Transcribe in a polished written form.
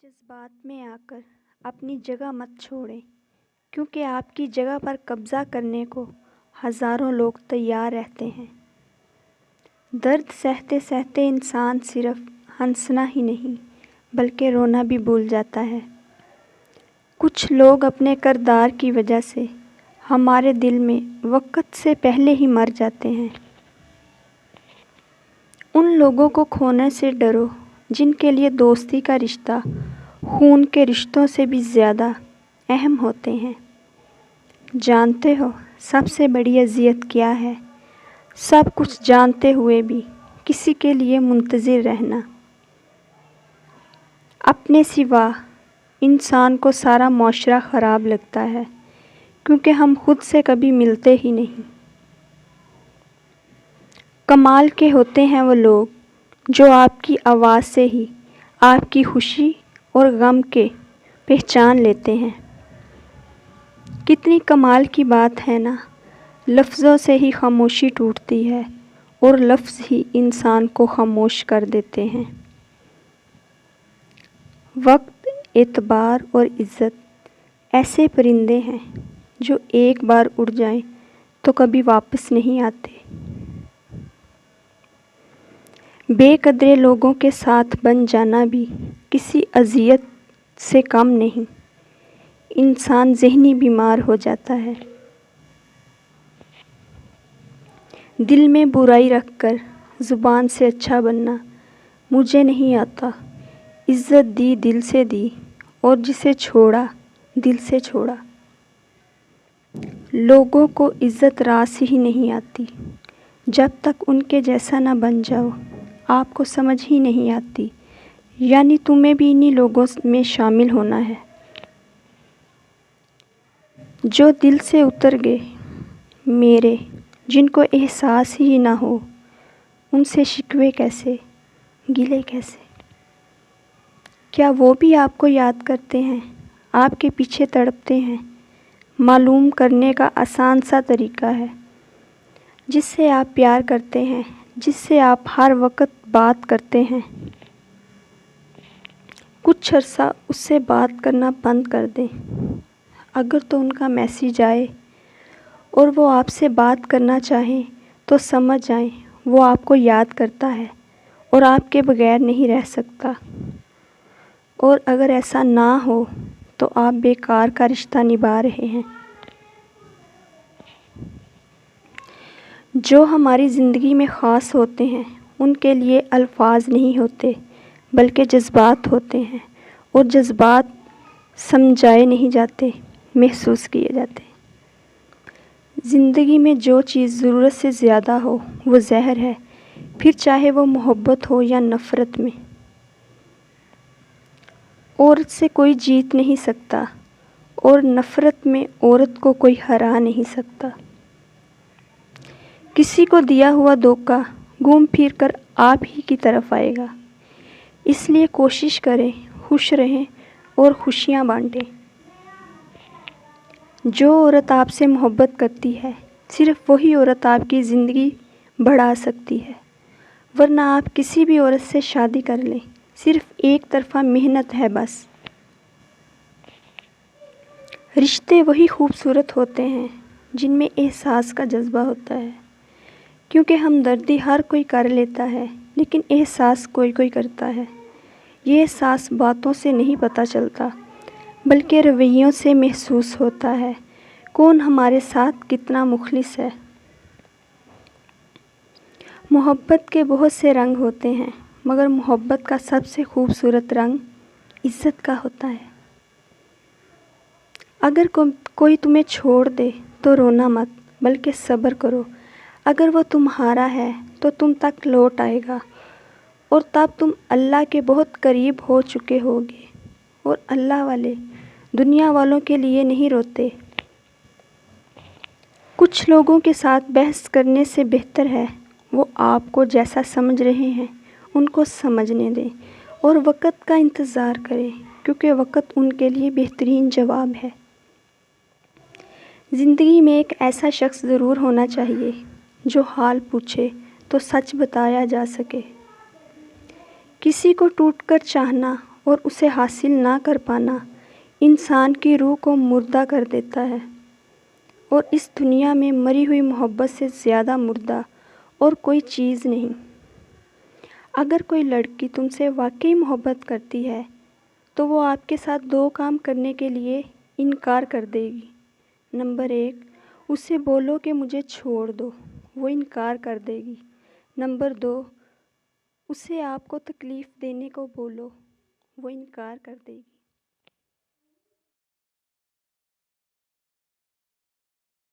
जज्बात में आकर अपनी जगह मत छोड़ें, क्योंकि आपकी जगह पर कब्ज़ा करने को हज़ारों लोग तैयार रहते हैं। दर्द सहते सहते इंसान सिर्फ हंसना ही नहीं बल्कि रोना भी भूल जाता है। कुछ लोग अपने किरदार की वजह से हमारे दिल में वक्त से पहले ही मर जाते हैं। उन लोगों को खोने से डरो जिनके लिए दोस्ती का रिश्ता खून के रिश्तों से भी ज़्यादा अहम होते हैं। जानते हो सबसे बड़ी अज़ियत क्या है? सब कुछ जानते हुए भी किसी के लिए मुंतज़िर रहना। अपने सिवा इंसान को सारा माशरा ख़राब लगता है, क्योंकि हम खुद से कभी मिलते ही नहीं। कमाल के होते हैं वो लोग जो आपकी आवाज़ से ही आपकी खुशी और गम के पहचान लेते हैं। कितनी कमाल की बात है ना, लफ्ज़ों से ही खामोशी टूटती है और लफ्ज़ ही इंसान को खामोश कर देते हैं। वक्त, एतबार और इज़्ज़त ऐसे परिंदे हैं जो एक बार उड़ जाएं तो कभी वापस नहीं आते। बेकदरे लोगों के साथ बन जाना भी किसी अज़ियत से कम नहीं। इंसान ज़हनी बीमार हो जाता है। दिल में बुराई रखकर ज़ुबान से अच्छा बनना मुझे नहीं आता। इज़्ज़त दी दिल से दी और जिसे छोड़ा दिल से छोड़ा। लोगों को इज़्ज़त रास ही नहीं आती। जब तक उनके जैसा ना बन जाओ आपको समझ ही नहीं आती। यानी तुम्हें भी इन्हीं लोगों में शामिल होना है जो दिल से उतर गए मेरे, जिनको एहसास ही ना हो। उनसे शिकवे कैसे, गिले कैसे? क्या वो भी आपको याद करते हैं, आपके पीछे तड़पते हैं? मालूम करने का आसान सा तरीका है। जिससे आप प्यार करते हैं, जिससे आप हर वक्त बात करते हैं, कुछ अर्सा उससे बात करना बंद कर दें। अगर तो उनका मैसेज आए और वो आपसे बात करना चाहें तो समझ जाएं वो आपको याद करता है और आपके बगैर नहीं रह सकता। और अगर ऐसा ना हो तो आप बेकार का रिश्ता निभा रहे हैं। जो हमारी ज़िंदगी में ख़ास होते हैं उनके लिए अल्फाज नहीं होते बल्कि जज्बात होते हैं, और जज्बात समझाए नहीं जाते, महसूस किए जाते। ज़िंदगी में जो चीज़ ज़रूरत से ज़्यादा हो वो ज़हर है, फिर चाहे वो मोहब्बत हो या नफ़रत में। औरत से कोई जीत नहीं सकता और नफ़रत में औरत को कोई हरा नहीं सकता। किसी को दिया हुआ धोखा घूम फिर कर आप ही की तरफ आएगा। इसलिए कोशिश करें खुश रहें और खुशियाँ बांटें। जो औरत आपसे मोहब्बत करती है सिर्फ़ वही औरत आपकी ज़िंदगी बढ़ा सकती है, वरना आप किसी भी औरत से शादी कर लें, सिर्फ़ एक तरफ़ा मेहनत है बस। रिश्ते वही खूबसूरत होते हैं जिनमें एहसास का जज्बा होता है, क्योंकि हमदर्दी हर कोई कर लेता है लेकिन एहसास कोई कोई करता है। ये एहसास बातों से नहीं पता चलता बल्कि रवैयों से महसूस होता है। कौन हमारे साथ कितना मुखलिस है। मोहब्बत के बहुत से रंग होते हैं, मगर मोहब्बत का सबसे खूबसूरत रंग इज़्ज़त का होता है। अगर कोई तुम्हें छोड़ दे तो रोना मत बल्कि सब्र करो। अगर वो तुम्हारा है तो तुम तक लौट आएगा, और तब तुम अल्लाह के बहुत करीब हो चुके होगे। और अल्लाह वाले दुनिया वालों के लिए नहीं रोते। कुछ लोगों के साथ बहस करने से बेहतर है वो आपको जैसा समझ रहे हैं उनको समझने दें और वक़्त का इंतज़ार करें, क्योंकि वक़्त उनके लिए बेहतरीन जवाब है। ज़िंदगी में एक ऐसा शख्स ज़रूर होना चाहिए जो हाल पूछे तो सच बताया जा सके। किसी को टूटकर चाहना اور اسے حاصل نہ کر پانا انسان کی روح کو مردہ کر دیتا ہے، اور اس دنیا میں مری ہوئی محبت سے زیادہ مردہ اور کوئی چیز نہیں۔ اگر کوئی لڑکی تم سے واقعی محبت کرتی ہے تو وہ آپ کے ساتھ 2 کام کرنے کے لیے انکار کر دے گی۔ نمبر 1، اسے بولو کہ مجھے چھوڑ دو، وہ انکار کر دے گی۔ نمبر 2، اسے آپ کو تکلیف دینے کو بولو، وہ انکار کر دے گی۔